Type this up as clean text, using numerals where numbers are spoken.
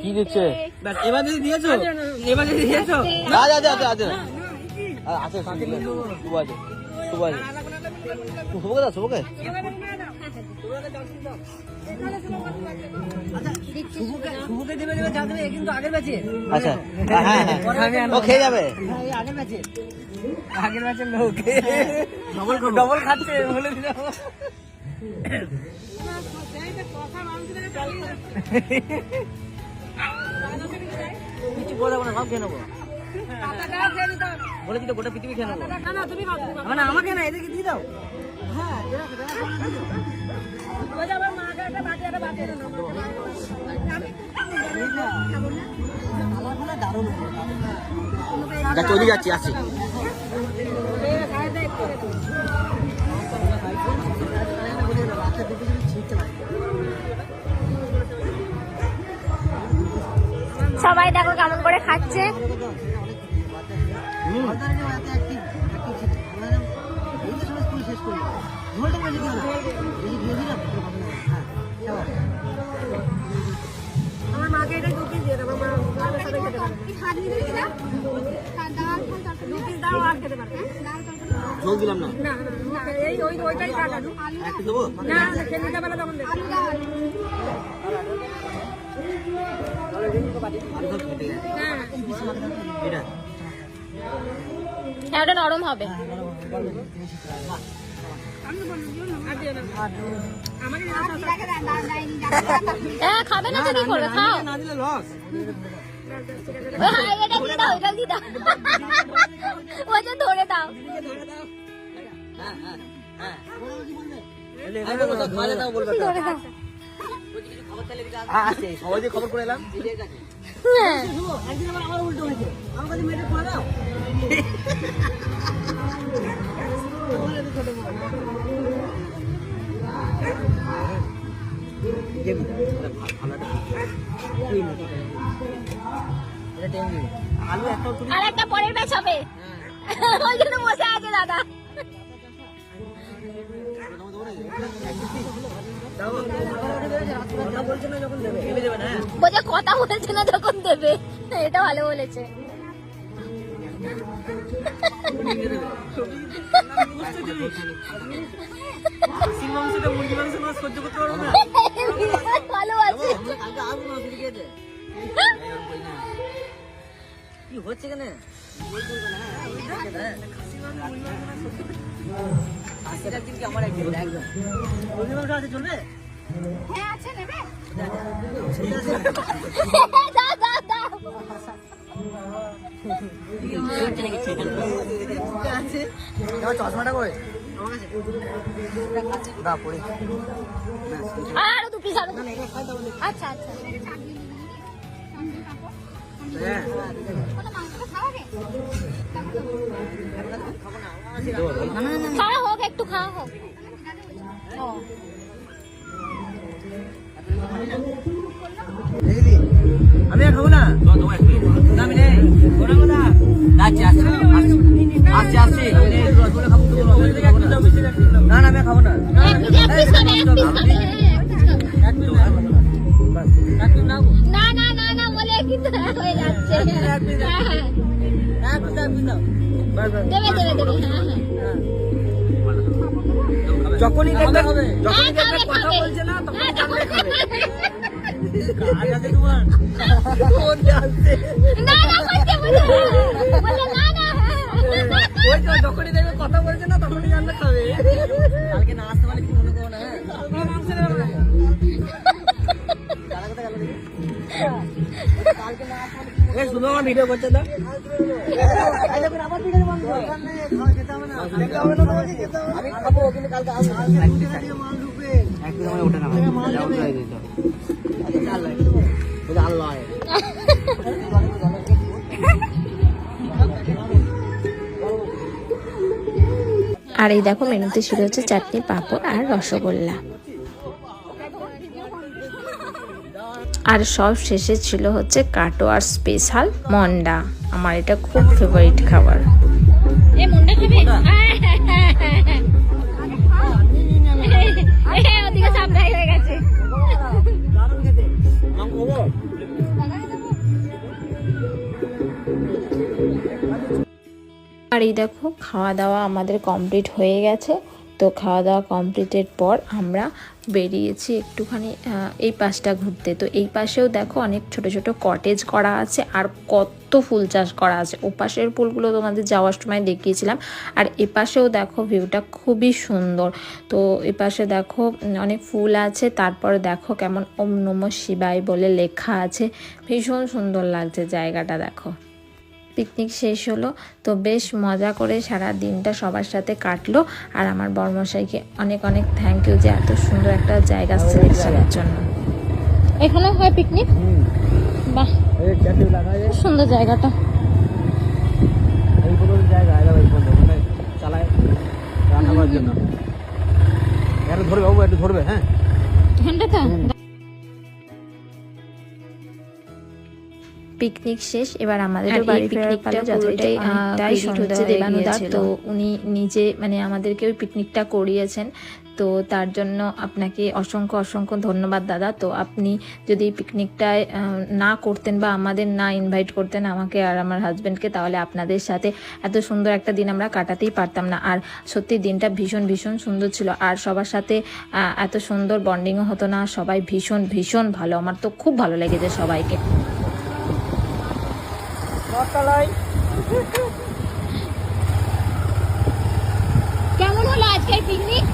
কি দিচ্ছে? এবার যদি দিয়েছো, এবার যদি দিয়েছো, আছে শুভকে শুভকে দেবে যা দেবে কিন্তু আগের ব্যাচে। আচ্ছা হ্যাঁ ও খেয়ে যাবে আগের ব্যাচে, আগের ব্যাচের লোক ডবল খাচ্ছে বলে দিল। কিছু বোঝাবো না, সব খেয়ে নেবো বলেছি তো, গোটা পৃথিবী খেয়ে নেবো। মানে আমাকে না, এদেরকে দিয়ে দাও। চলে যাচ্ছি আসছি। সবাই দেখো কেমন করে খাচ্ছে। আমার মাকে এটা দু পিস দিয়ে দেবো, মা সাথে খেতে পারবে। দাও আর খেতে পারবে। ঝোল দিলাম না, না এই ওইটাই কাট আলু একটু দেবো না, খেতে নিতে পারলে তখন দেবো। হ্যাঁ ওটা নরম হবে। হ্যাঁ খাবে না তো কি করবে, খাও। না দিলে লস। এটা দিয়ে দাও, এটা দিয়ে দাও, ওটা ধরে দাও। ধরে দাও বলবে ধরে দাও। সবাই খবর করে এলাম। হ্যাঁ একদিন আমার উল্টো হয়েছে, আমার কাছে মেয়েটা করে দাও। আলু একটা আর একটা পরের ব্যাচ হবে, ওই জন্য বসে আছে দাদা। বলছে কথা বলছে না যখন দেবে, এটা ভালো বলেছে। ভালো আছে। কি হচ্ছে কেন? আমার একদিন চলবে। হ্যাঁ আছে, নেবে। চশমাটা করে আর দু পিস আলু। আচ্ছা আচ্ছা খাওয়া হোক, একটু খাওয়া হোক। আমি আর খাবো না, আমি নেই। না না আমি খাবো না। না না না না বলে কিন্তু হয়ে যাচ্ছে। দেবে দেবে দেবে। যখনই দেখবে কথা বলছে না তখন জানলে খাবে। যখনই দেখবে কথা বলছে না তখনই জানলে খাবে। কালকে না আসতে পারলে কি মনে করো না? শুধু আমার ভিডিও করছে না, আমি খাবো কিন্তু কালকে ওঠে না আর এই দেখো মেনুতে ছিল হচ্ছে চাটনি, পাঁপড় আর রসগোল্লা। আর সব শেষে ছিল হচ্ছে কাটোয়ার স্পেশাল মন্ডা। আমার এটা খুব ফেভারিট খাবার। এ মুন্ডা খাবে ওদিকে সাপ্লাই হয়ে গেছে। আর এই দেখো খাওয়া দাওয়া আমাদের কমপ্লিট হয়ে গেছে। তো খাওয়া দাওয়া কমপ্লিটের পর আমরা বেরিয়েছি একটুখানি এই পাশটা ঘুরতে। তো এই পাশেও দেখো অনেক ছোট ছোট কটেজ করা আছে আর কত ফুল চাষ করা আছে। ও পাশের ফুলগুলো তোমাদের যাওয়ার সময় দেখিয়েছিলাম। আর এ পাশেও দেখো ভিউটা খুবই সুন্দর। তো এ পাশে দেখো অনেক ফুল আছে, তারপরে দেখো কেমন ওম নমঃ শিবায় বলে লেখা আছে। ভীষণ সুন্দর লাগছে জায়গাটা দেখো। পিকনিক শেষ হলো, তো বেশ মজা করে সারা দিনটা সবার সাথে কাটলো। আর আমার বড়মশাইকে অনেক অনেক থ্যাংক ইউ যে এত সুন্দর একটা জায়গা সিলেকশনের জন্য। এখানে হয় পিকনিক? বাহ, খুব সুন্দর জায়গাটা। এইগুলো জায়গা মানে চালায় রান্না করার জন্য। একটু ধরবে বাবু, একটু ধরবে। হ্যাঁ, এখানটা তো পিকনিক শেষ, এবার আমাদের বাড়ি ফেরার পালা। যতটাই হচ্ছে দেবানুদার, তো উনি নিজে মানে আমাদেরকে ওই পিকনিকটা করিয়েছেন। তো তার জন্য আপনাকে অসংখ্য অসংখ্য ধন্যবাদ দাদা। তো আপনি যদি পিকনিকটায় না করতেন বা আমাদের না ইনভাইট করতেন আমাকে আর আমার হাজব্যান্ডকে, তাহলে আপনাদের সাথে এত সুন্দর একটা দিন আমরা কাটাতেই পারতাম না। আর সত্যি দিনটা ভীষণ ভীষণ সুন্দর ছিল। আর সবার সাথে এত সুন্দর বন্ডিংও হতো না। সবাই ভীষণ ভীষণ ভালো, আমার তো খুব ভালো লেগেছে সবাইকে। কেমন হলো আজকের পিকনিক?